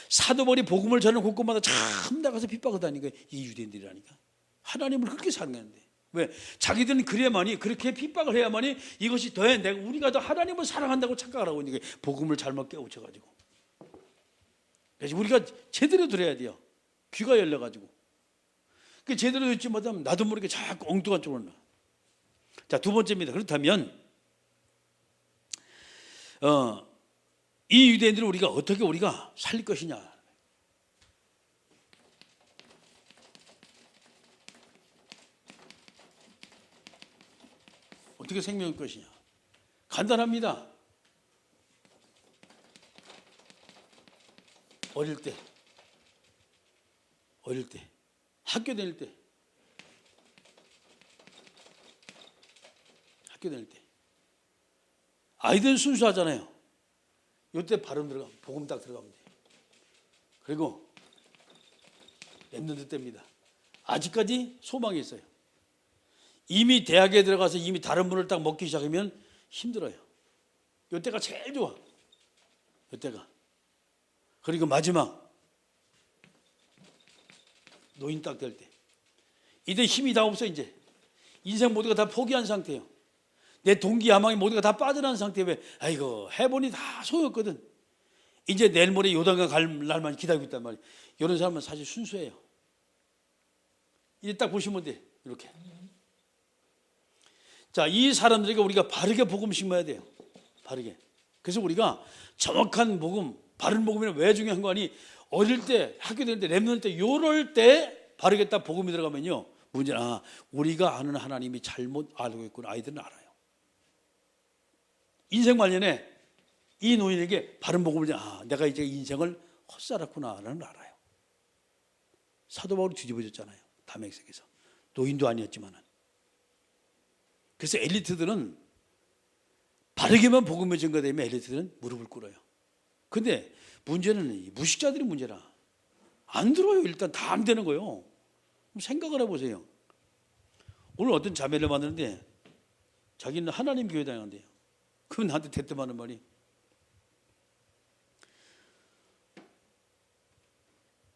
사도 바울이 복음을 전하는 곳곳마다 참 나가서 핍박을 다니는 거예요. 이 유대인들이라니까. 하나님을 그렇게 사랑하는데. 왜? 자기들은 그래야만이, 그렇게 핍박을 해야만이 이것이 더해 우리가 더 하나님을 사랑한다고 착각을 하고 있는 거예요. 복음을 잘못 깨우쳐가지고. 그래서 우리가 제대로 들어야 돼요. 귀가 열려가지고. 제대로 듣지 못하면 나도 모르게 자꾸 엉뚱한 쪽으로 나. 자, 두 번째입니다. 그렇다면 이 유대인들을 우리가 어떻게 살릴 것이냐. 어떻게 생명할 것이냐. 간단합니다. 어릴 때 학교 다닐 때 아이들은 순수하잖아요. 이때 발음 들어가면, 복음 딱 들어가면 돼요. 그리고 랩런트 때입니다. 아직까지 소망이 있어요. 이미 대학에 들어가서 이미 다른 분을 딱 먹기 시작하면 힘들어요. 이때가 제일 좋아. 이때가. 그리고 마지막 노인 딱 될 때, 이제 힘이 다 없어. 이제 인생 모두가 다 포기한 상태예요. 내 동기 야망이 모두가 다 빠져나간 상태에, 왜? 아이고, 해보니 다 소용없거든. 이제 내일 모레 요단강 갈 날만 기다리고 있단 말이에요. 이런 사람은 사실 순수해요. 이제 딱 보시면 돼. 이렇게. 자, 이 사람들에게 우리가 바르게 복음 심어야 돼요. 바르게. 그래서 우리가 정확한 복음, 바른 복음이 왜 중요한 거 아니? 어릴 때, 학교 다닐 때, 랩런트 때, 요럴 때 바르게 딱 복음이 들어가면요, 문제는 우리가 아는 하나님이 잘못 알고 있구나. 아이들은 알아요. 인생 말년에 이 노인에게 바른 복음을 내가 이제 인생을 헛살았구나라는 걸 알아요. 사도 바울이 뒤집어졌잖아요. 다메섹에서. 노인도 아니었지만은. 그래서 엘리트들은 바르게만 복음에 증거되면 엘리트들은 무릎을 꿇어요. 근데 문제는 무식자들이 문제라. 안 들어요. 일단 다 안 되는 거예요. 생각을 해보세요. 오늘 어떤 자매를 만났는데 자기는 하나님 교회 다녔는데요. 그럼 나한테 대뜸하는 말이,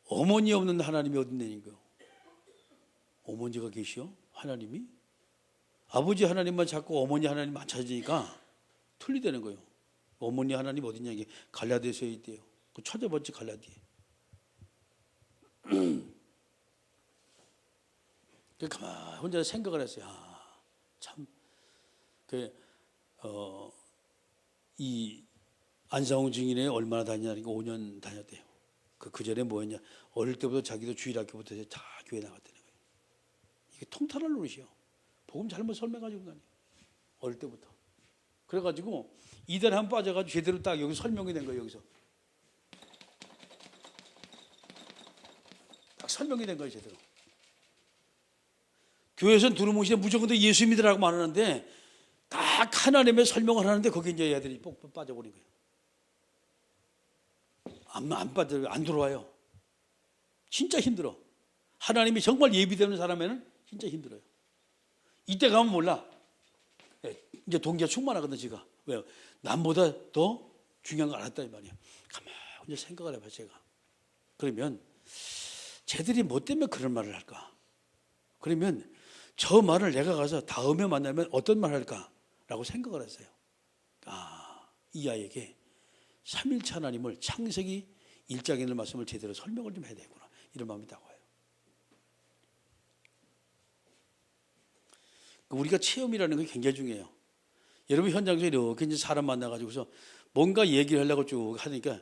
어머니 없는 하나님이 어딨냐니까요. 어머니가 계시오? 하나님이? 아버지 하나님만 찾고 어머니 하나님만 찾으니까 틀리다는 거예요. 어머니 하나님 어딨냐, 이게 갈라디아서에 있대요. 그 찾아봤지, 갈라디아. 가만 혼자 생각을 했어요. 참, 이 안상홍 증인에 얼마나 다녔냐니까 5년 다녔대요. 그 전에 뭐였냐, 어릴 때부터 자기도 주일학교부터 다 교회 나갔다는 거예요. 이게 통탄할 노릇이요. 복음 잘못 설명가지고 다녀요. 어릴 때부터. 그래가지고 이달에 한 번 빠져가지고 제대로 딱 여기 설명이 된 거예요. 여기서 딱 설명이 된 거예요. 제대로. 교회에서는 두루뭉실에 무조건 예수 믿으라고 말하는데 딱 딱 하나님의 설명을 하는데 거기 이제 애들이 뻑뻑 빠져버린 거예요. 안 들어와요. 진짜 힘들어. 하나님이 정말 예비되는 사람에는 진짜 힘들어요. 이때 가면 몰라. 이제 동기가 충만하거든, 제가. 왜요? 남보다 더 중요한 걸 알았다 이 말이에요. 가만히 생각을 해봐, 제가. 그러면 쟤들이 뭐 때문에 그런 말을 할까? 그러면 저 말을 내가 가서 다음에 만나면 어떤 말을 할까라고 생각을 했어요. 이 아이에게 삼일체 하나님을 창세기 1장에 있는 말씀을 제대로 설명을 좀 해야 되구나, 이런 마음이 딱 와요. 우리가 체험이라는 게 굉장히 중요해요. 여러분 현장에서 이렇게 이제 사람 만나가지고서 뭔가 얘기를 하려고 쭉 하니까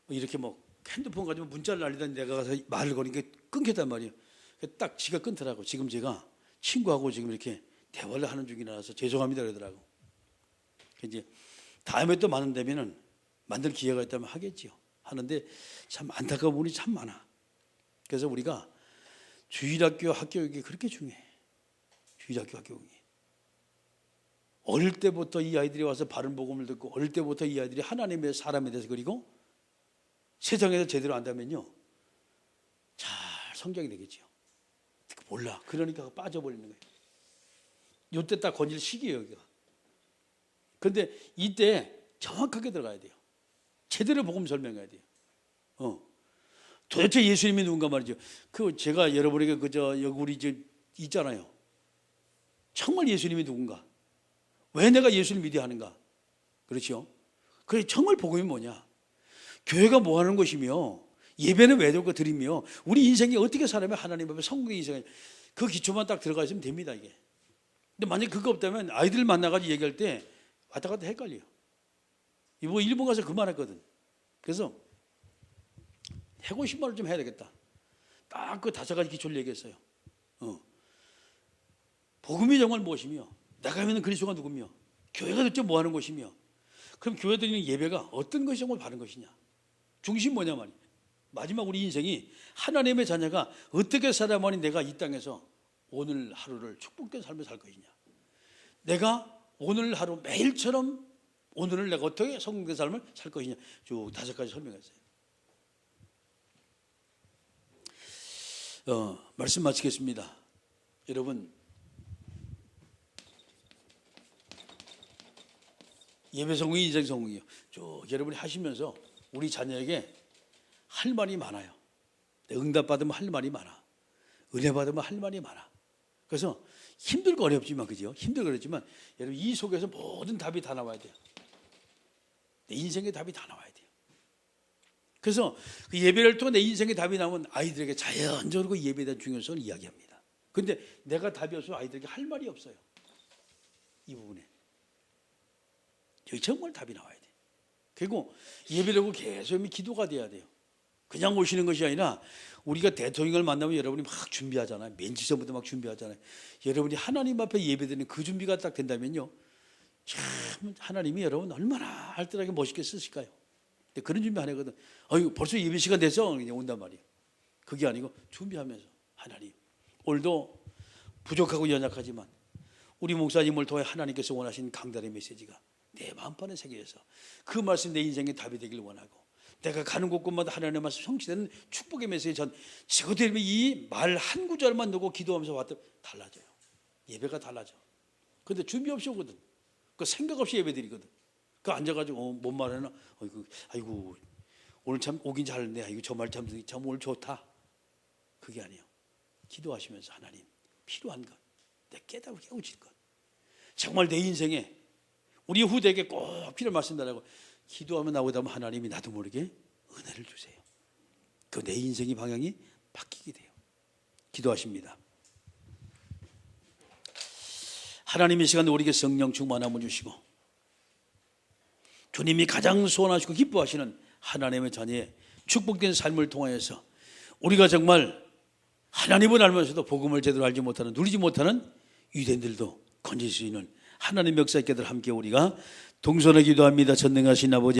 이렇게 뭐 핸드폰 가지고 문자를 날리더니 내가 가서 말을 거니까 끊겼단 말이에요. 딱 지가 끊더라고. 지금 제가 친구하고 지금 이렇게 대화를 하는 중이라서 죄송합니다 그러더라고. 이제 다음에 또 만난다면은 만들 기회가 있다면 하겠지요. 하는데 참 안타까운 부분이 참 많아. 그래서 우리가 주일학교 학교육이 그렇게 중요해. 주일학교 학교육이. 어릴 때부터 이 아이들이 와서 바른 복음을 듣고 어릴 때부터 이 아이들이 하나님의 사람에 대해서 그리고 세상에서 제대로 안다면요 잘 성장이 되겠죠. 몰라. 그러니까 빠져버리는 거예요. 이때 딱 건질 시기예요 여기가. 그런데 이때 정확하게 들어가야 돼요. 제대로 복음 설명해야 돼요. 도대체 예수님이 누군가 말이죠. 그 제가 여러분에게 그저 여기 우리 이제 있잖아요. 정말 예수님이 누군가? 왜 내가 예수를 믿어야 하는가? 그렇죠? 그래 정말 복음이 뭐냐? 교회가 뭐 하는 것이며 예배는 왜 드리며 우리 인생이 어떻게 살아면 하나님 앞에 성공의 인생 그 기초만 딱 들어가 있으면 됩니다 이게. 근데 만약 그거 없다면 아이들 만나가지고 얘기할 때 왔다 갔다 헷갈려요. 뭐 일본 가서 그 말했거든. 그래서 해고 신발을 좀 해야 되겠다. 딱 그 5가지 기초를 얘기했어요. 복음이 정말 무엇이며 내가 믿는 그리스도가 누구며 교회가 도대체 뭐 하는 것이며 그럼 교회 드리는 예배가 어떤 것이 정말 바른 것이냐. 중심 뭐냐 말이야. 마지막 우리 인생이 하나님의 자녀가 어떻게 살아야만이 내가 이 땅에서 오늘 하루를 축복된 삶을 살 것이냐. 내가 오늘 하루 매일처럼 오늘을 내가 어떻게 성공된 삶을 살 것이냐. 쭉 5가지 설명했어요. 말씀 마치겠습니다. 여러분 예배 성공이 인생 성공이요. 쭉 여러분이 하시면서 우리 자녀에게 할 말이 많아요. 응답 받으면 할 말이 많아. 은혜 받으면 할 말이 많아. 그래서 힘들고 어렵지만 그죠? 힘들고 어렵지만 여러분 이 속에서 모든 답이 다 나와야 돼요. 내 인생의 답이 다 나와야 돼요. 그래서 그 예배를 통해 내 인생의 답이 나오면 아이들에게 자연적으로 예배에 대한 중요성을 이야기합니다. 그런데 내가 답이 없으면 아이들에게 할 말이 없어요. 이 부분에. 여기 정말 답이 나와야 돼. 그리고 예배를 하고 계속 기도가 돼야 돼요. 그냥 오시는 것이 아니라 우리가 대통령을 만나면 여러분이 막 준비하잖아요. 맨치 전부터 막 준비하잖아요. 여러분이 하나님 앞에 예배드리는 그 준비가 딱 된다면요. 참 하나님이 여러분 얼마나 알뜰하게 멋있게 쓰실까요? 근데 그런 준비 안 하거든. 벌써 예배 시간 돼서 그냥 온단 말이에요. 그게 아니고 준비하면서 하나님 오늘도 부족하고 연약하지만 우리 목사님을 통해 하나님께서 원하신 강단의 메시지가 내 마음판에 새겨져서 그 말씀 내 인생의 답이 되길 원하고 내가 가는 곳곳마다 하나님의 말씀 성취되는 축복의 메시지 전 지금도 이 말 한 구절만 넣고 기도하면서 왔더니 달라져요. 예배가 달라져. 근데 준비 없이 오거든. 그 생각 없이 예배 드리거든. 그 앉아가지고 뭔 말하나 아이고 오늘 참 오긴 잘했네. 아이고 저 말 참 오늘 좋다. 그게 아니에요. 기도하시면서 하나님 필요한 것 내 깨닫고 깨우칠 것 정말 내 인생에 우리 후대에게 꼭 필요한 말씀 달라고 기도하면 나오다 보면 하나님이 나도 모르게 은혜를 주세요. 그 내 인생의 방향이 바뀌게 돼요. 기도하십니다. 하나님 이 시간 우리에게 성령 충만함을 주시고 주님이 가장 소원하시고 기뻐하시는 하나님의 자녀의 축복된 삶을 통하여서 우리가 정말 하나님을 알면서도 복음을 제대로 알지 못하는 누리지 못하는 유대인들도 건질 수 있는 하나님의 역사 있게들 함께 우리가 동선에 기도합니다. 전능하신 아버지